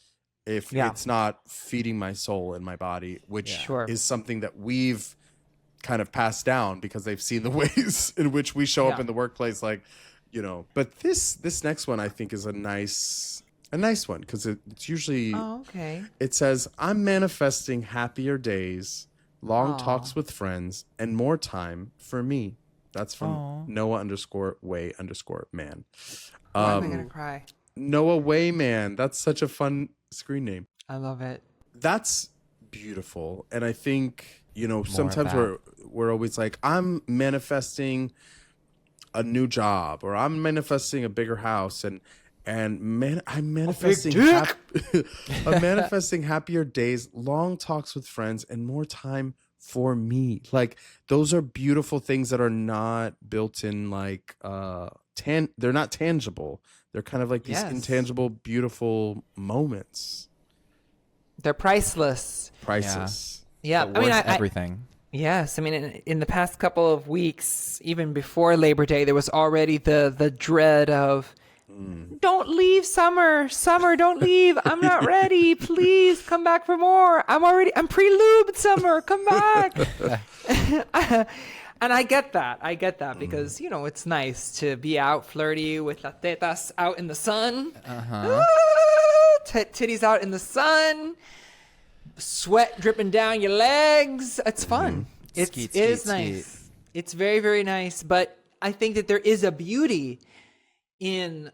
if it's not feeding my soul and my body, which is something that we've kind of passed down because they've seen the ways in which we show up in the workplace, like, you know. But this next one I think is a nice one because it's usually it says, I'm manifesting happier days, long talks with friends, and more time for me. That's from Noah_Way_man. Why am I gonna cry? Noah Wayman. That's such a fun screen name. I love it. That's beautiful. And I think, you know, sometimes that. we're always like, I'm manifesting a new job, or I'm manifesting a bigger house, and I'm manifesting I'm manifesting happier days, long talks with friends, and more time for me. Like, those are beautiful things that are not built in, like they're not tangible. They're kind of like these intangible, beautiful moments. They're priceless. Priceless. Yeah, Worth everything. Yes, I mean, in the past couple of weeks, even before Labor Day, there was already the dread of, don't leave, Summer, don't leave. I'm not ready. Please come back for more. I'm pre-lubed, Summer. Come back. And I get that because, you know, it's nice to be out flirty with las tetas out in the sun. Titties out in the sun. Sweat dripping down your legs. It's fun. It is nice. It's very, very nice. But I think that there is a beauty in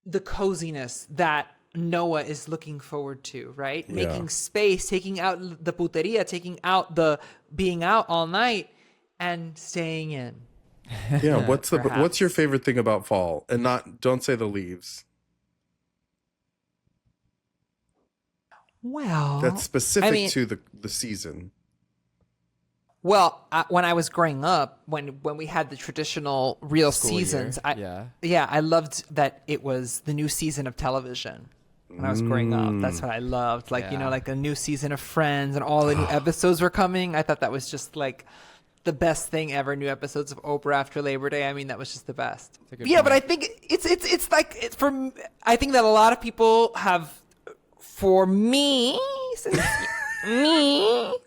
the coziness that Noah is looking forward to, right? Yeah. Making space, taking out the puteria, taking out the being out all night and staying in. Yeah, what's your favorite thing about fall? And don't say the leaves. Well, That's specific I mean, to the season. Well, when I was growing up, when we had the traditional real seasons, I loved that it was the new season of television. When I was growing up, that's what I loved. Like, you know, like a new season of Friends and all the new episodes were coming. I thought that was just like the best thing ever. New episodes of Oprah after Labor Day. I mean, that was just the best. Yeah, but I think it's like I think that a lot of people have. For me, I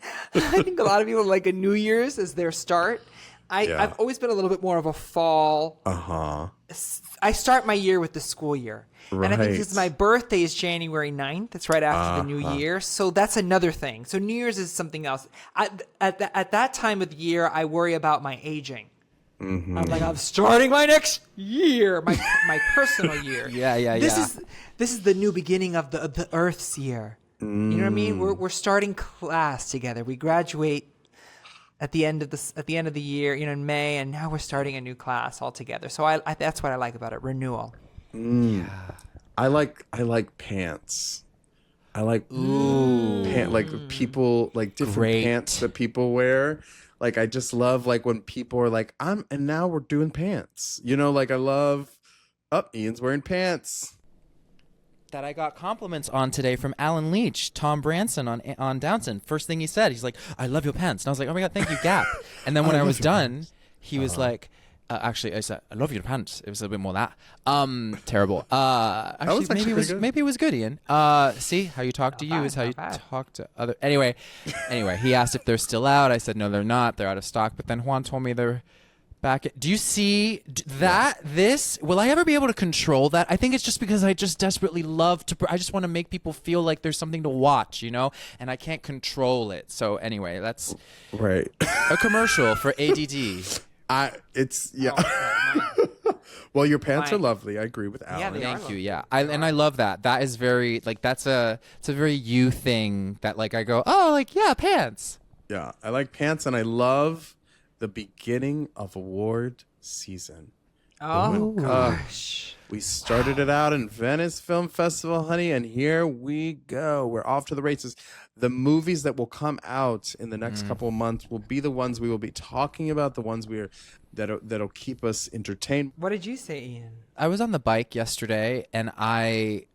think a lot of people like a New Year's as their start. I've always been a little bit more of a fall. I start my year with the school year. Right. And I think because my birthday is January 9th. It's right after the New Year. So that's another thing. So New Year's is something else. At that time of the year, I worry about my aging. I'm like, I'm starting my next year, my personal year. This is the new beginning of the Earth's year. You know what I mean? We're starting class together. We graduate at the end of the year, you know, in May, and now we're starting a new class all together. So I that's what I like about it, renewal. I like pants. I like like people, like different pants that people wear. Like, I just love, like, when people are like, and now we're doing pants. You know, like, I love Oh, Ian's wearing pants. That I got compliments on today from Alan Leach, Tom Branson on Downton. First thing he said, he's like, "I love your pants," and I was like, "Oh my god, thank you, Gap." And then when I was done, he was like, "Actually, I said, I love your pants." It was a little bit more that. Terrible. Actually, maybe it was good, Ian. See how you talk to you is how you talk to other. Anyway, he asked if they're still out. I said no, they're not. They're out of stock. But then Juan told me they're back. Do you see that? This will I ever be able to control that? I think it's just because I just desperately love to. I just want to make people feel like there's something to watch, and I can't control it. So anyway, that's right. A commercial for ADD. Well, your pants are lovely. I agree with Alan. Yeah, Thank you. Yeah, I love that. That is very it's a very you thing that I go, oh, pants. Yeah, I like pants, and I love the beginning of award season. Oh, gosh. We started it out in Venice Film Festival, honey, and here we go. We're off to the races. The movies that will come out in the next couple of months will be the ones we will be talking about, the ones that'll keep us entertained. What did you say, Ian? I was on the bike yesterday, and I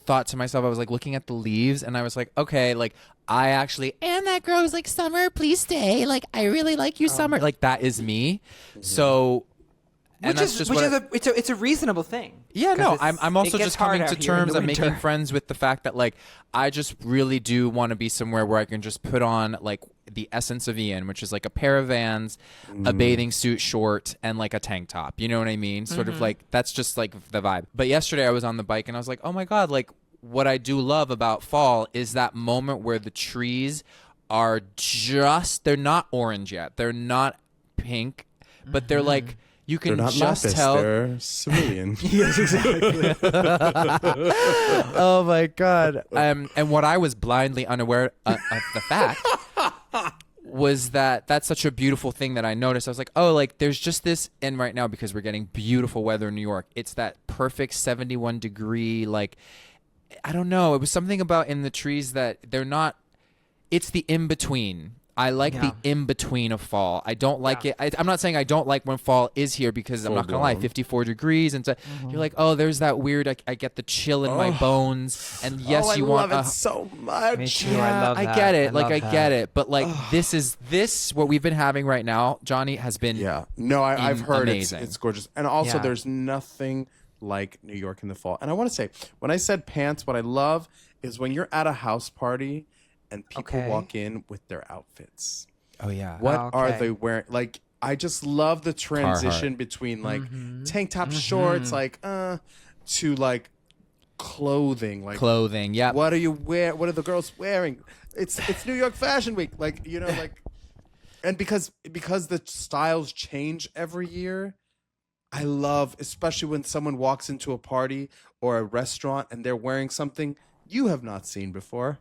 thought to myself, I was looking at the leaves, and I was like, okay, I actually am that girl who's like, Summer, please stay. I really like you, Summer. That is me. So, and it's a reasonable thing. Yeah, no, I'm also just coming to terms. I'm making friends with the fact that I just really do want to be somewhere where I can just put on the essence of Ian, which is a pair of Vans, a bathing suit short, and a tank top. You know what I mean? Sort of that's just the vibe. But yesterday I was on the bike and I was like, oh my God, what I do love about fall is that moment where the trees are they're not orange yet. They're not pink, but they're you can they're not just lapis, tell. They're cerulean. Yes, exactly. Oh my God. And what I was blindly unaware of the fact was that that's such a beautiful thing that I noticed. I was like, oh, there's just this, and right now because we're getting beautiful weather in New York, it's that perfect 71 degree, I don't know. It was something about in the trees that they're not, it's the in-between. I like the in-between of fall. I don't like it. I'm not saying I don't like when fall is here because I'm not going to lie, 54 degrees. And so you're like, oh, there's that weird, I get the chill in my bones. And yes, you want. I love it so much. Me too. Yeah, I love that. I get it. I get it. But this, what we've been having right now, Johnny, has been I've heard amazing. It's gorgeous. And also there's nothing like New York in the fall. And I want to say, when I said pants, what I love is when you're at a house party and people walk in with their outfits. Oh, yeah. What are they wearing? I just love the transition between tank top shorts, to clothing. Clothing, yeah. What are you wear? What are the girls wearing? It's New York Fashion Week. And because the styles change every year, I love, especially when someone walks into a party or a restaurant and they're wearing something you have not seen before.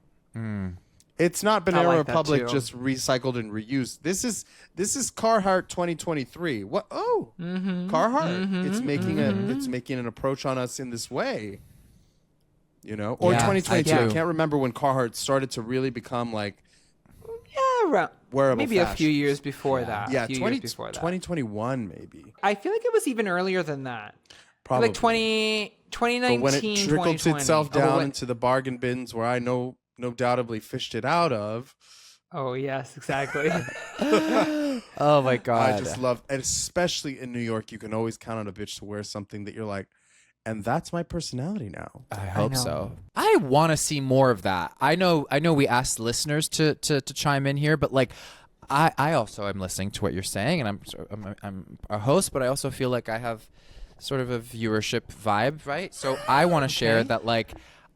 It's not Banana Republic just recycled and reused. This is Carhartt 2023. What? Oh, Carhartt. It's making an approach on us in this way. Or 2022. I can't remember when Carhartt started to really become wearable maybe fashion. a few years before that. Yeah, 2021 maybe. I feel like it was even earlier than that. Probably. 2019, But when it trickled 2020. itself down into the bargain bins where I no doubtably fished it out of. Oh, yes, exactly. Oh, my God. I just love, and especially in New York, you can always count on a bitch to wear something that you're like, and that's my personality now. I hope so. I want to see more of that. I know we asked listeners to chime in here, but I also am listening to what you're saying, and I'm a host, but I also feel like I have sort of a viewership vibe, right? So I want to share that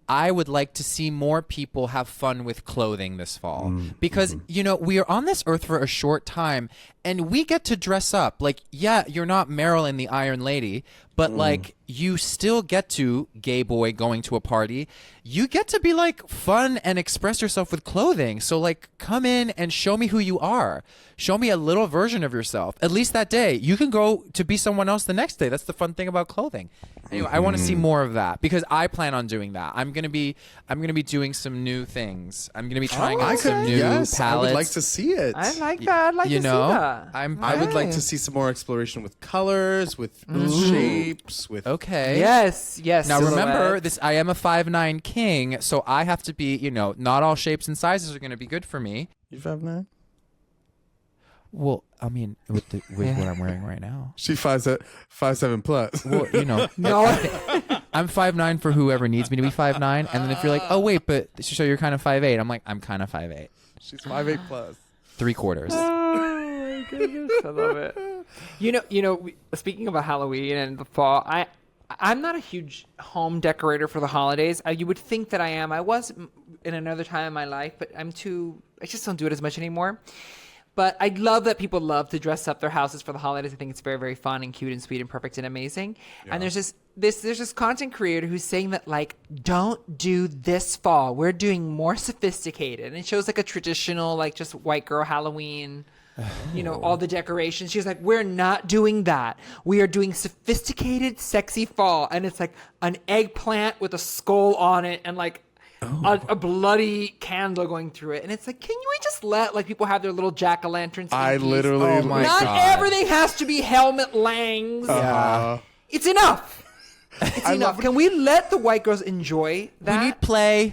I would like to see more people have fun with clothing this fall because, we are on this earth for a short time and we get to dress up. You're not Marilyn the Iron Lady, but you still get to, gay boy going to a party, you get to be fun and express yourself with clothing. So come in and show me who you are. Show me a little version of yourself. At least that day. You can go to be someone else the next day. That's the fun thing about clothing. Anyway, I want to see more of that because I plan on doing that. I'm gonna be doing some new things. I'm gonna be trying out some new palettes. I would like to see it. I like that. I'd like to see that. Yeah. I would like to see some more exploration with colors, with shapes, with Okay. Yes. Now remember, silhouette. this I am a 5'9" king, so I have to be, not all shapes and sizes are going to be good for me. You 5'9"? Well, I mean, with what I'm wearing right now. She 5'7" plus. Well, No. I'm 5'9" for whoever needs me to be 5'9", and then if you're like, oh wait, but so you're kind of 5'8", I'm like, I'm kind of 5'8". She's 5'8" plus. 3/4. Oh my goodness, I love it. Speaking about Halloween and the fall, I'm not a huge home decorator for the holidays. You would think that I am. I was in another time in my life, but I just don't do it as much anymore. But I love that people love to dress up their houses for the holidays. I think it's very, very fun and cute and sweet and perfect and amazing. Yeah. And there's this content creator who's saying that, like, don't do this fall. We're doing more sophisticated. And it shows like a traditional, like, just white girl Halloween, all the decorations. She's like, we're not doing that. We are doing sophisticated, sexy fall. And it's like an eggplant with a skull on it and like a bloody candle going through it. And it's like, can we just let like people have their little jack-o'-lanterns? I literally, oh my Not God. everything has to be Helmet Langs. Yeah. It's enough. It's enough. Can we let the white girls enjoy that?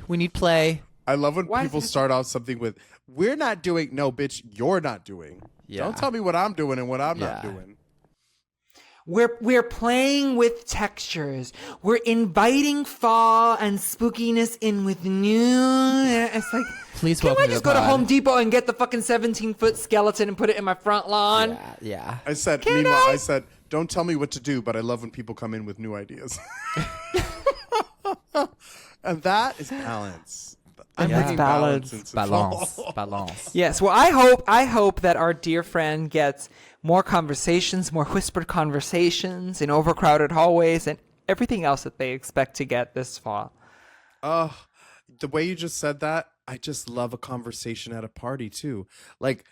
We need play. I love when Why people is it- start off something with, we're not doing, no, bitch, you're not doing. Yeah. Don't tell me what I'm doing and what I'm not Yeah. doing. We're playing with textures. We're inviting fall and spookiness in with new. It's like, Please can welcome I to just the go to pod. Home Depot and get the fucking 17-foot skeleton and put it in my front lawn? Yeah. I said, Can meanwhile, I? I said, don't tell me what to do, but I love when people come in with new ideas. And that is balance. I'm Yeah. bringing Balance. into Balance. fall. Balance. Yes. Well, I hope that our dear friend gets more conversations, more whispered conversations in overcrowded hallways and everything else that they expect to get this fall. The way you just said that, I just love a conversation at a party too. Like,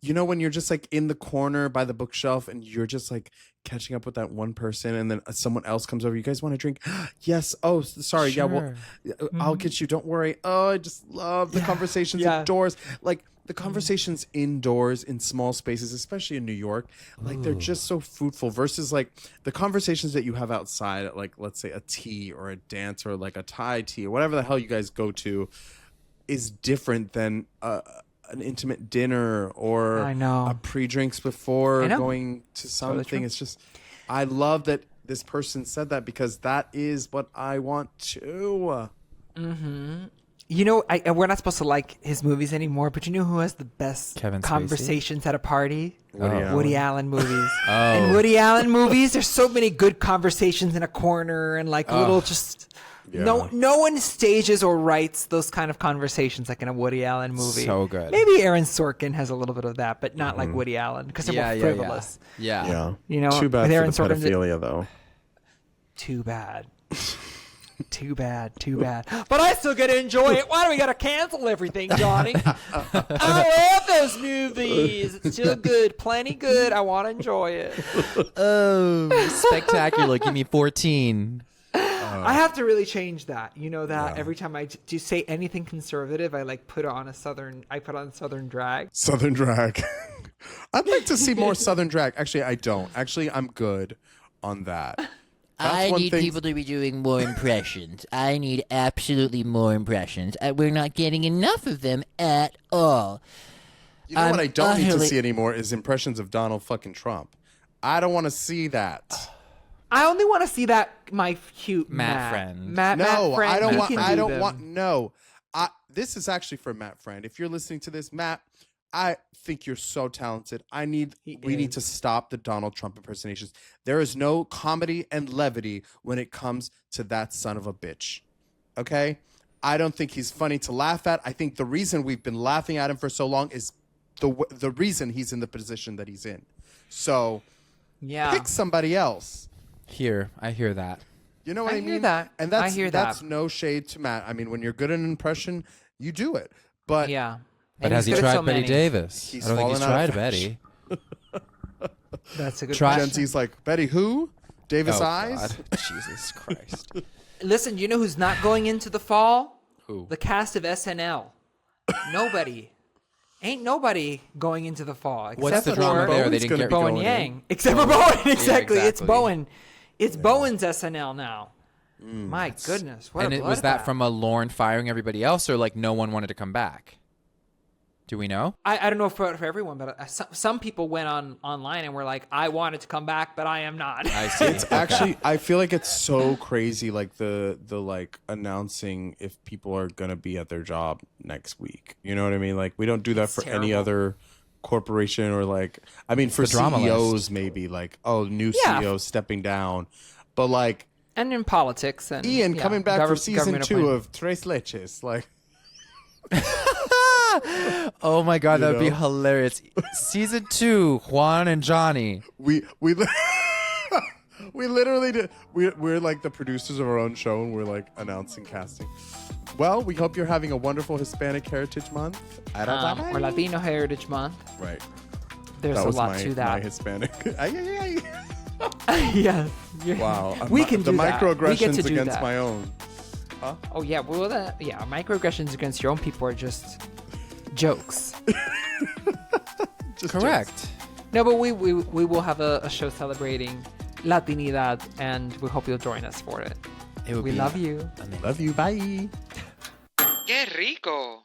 when you're just like in the corner by the bookshelf and you're just like catching up with that one person and then someone else comes over. You guys want to drink? Yes. Oh, sorry. Yeah. Well, I'll get you. Don't worry. Oh, I just love the conversations indoors. Like the conversations indoors in small spaces, especially in New York, like they're just so fruitful versus like the conversations that you have outside at like, let's say a tea or a dance or like a Thai tea or whatever the hell you guys go to is different than an intimate dinner or I know. a pre-drinks before I know. going to something. true. It's just, I love that this person said that because that is what I want too. We're not supposed to like his movies anymore, but you know who has the best Kevin Spacey? conversations at a party? Woody Allen movies. In Woody Allen movies, there's so many good conversations in a corner and like little just... Yeah. No one stages or writes those kind of conversations like in a Woody Allen movie. So good. Maybe Aaron Sorkin has a little bit of that, but not like Woody Allen because they're more frivolous. Yeah. Too bad with Aaron for the Sorkin, pedophilia though. Too bad. Too bad. But I still get to enjoy it. Why do we got to cancel everything, Johnny? I love those movies. It's still good. Plenty good. I want to enjoy it. Oh, spectacular. Give me 14. I have to really change that. You know that every time I do say anything conservative, I like put on Southern drag. Southern drag. I'd like to see more Southern drag. Actually, I don't. Actually, I'm good on that. I need people to be doing more impressions. I need absolutely more impressions. We're not getting enough of them at all. You know what I don't need to utterly- see anymore is impressions of Donald fucking Trump. I don't want to see that. I only want to see that my cute Matt friend. Matt No, friend. I don't He want. can I do don't them. want. No, this is actually for Matt friend. If you're listening to this, Matt, I think you're so talented. We need to stop the Donald Trump impersonations. There is no comedy and levity when it comes to that son of a bitch. Okay, I don't think he's funny to laugh at. I think the reason we've been laughing at him for so long is the reason he's in the position that he's in. So pick somebody else. I hear that. You know what I mean? hear that. And I hear that's that. no shade to Matt. I mean, when you're good at an impression, you do it. But Yeah. But And has he he's good at tried so Betty many. Davis? He's I don't think he's fallen out tried of Betty. That's a good Try- question. Gen Z's like, Betty who? Davis Oh, Eyes? God. Jesus Christ. Listen, you know who's not going into the fall? Who? The cast of SNL. Nobody. Ain't nobody going into the fall except What's the for drama there? They Bowen's didn't gonna get be Bowen going Yang. Except for Bowen. Exactly. It's exactly. Bowen. It's Bowen's SNL now. My goodness. What And a was that bloodbath. from a Lorne firing everybody else, or like no one wanted to come back? Do we know? I don't know for everyone, but some people went online and were like, I wanted to come back, but I am not. I see. It's actually, I feel like it's so crazy, like the like announcing if people are gonna be at their job next week. You know what I mean? Like we don't do that It's for any terrible. other corporation or like, I mean, for the drama CEOs list. maybe like, oh, new Yeah. CEO stepping down, but like And in politics and Ian coming back for season government 2 appointment. of Tres Leches, like. Oh my god, that would be know? hilarious. Season 2, Juan and Johnny. We we literally did. We're like the producers of our own show, and we're like announcing casting. Well, we hope you're having a wonderful Hispanic Heritage Month. or Latino Heritage Month. Right. There's That a was lot my, to my that. Hispanic. Yeah. Wow. We can the do that. We get microaggressions to do against that. my own. Oh yeah, well microaggressions against your own people are just jokes. Just Correct. No, but we will have a show celebrating Latinidad, and we hope you'll join us for it. It would We be love you. jokes. Love you. Bye. Qué rico.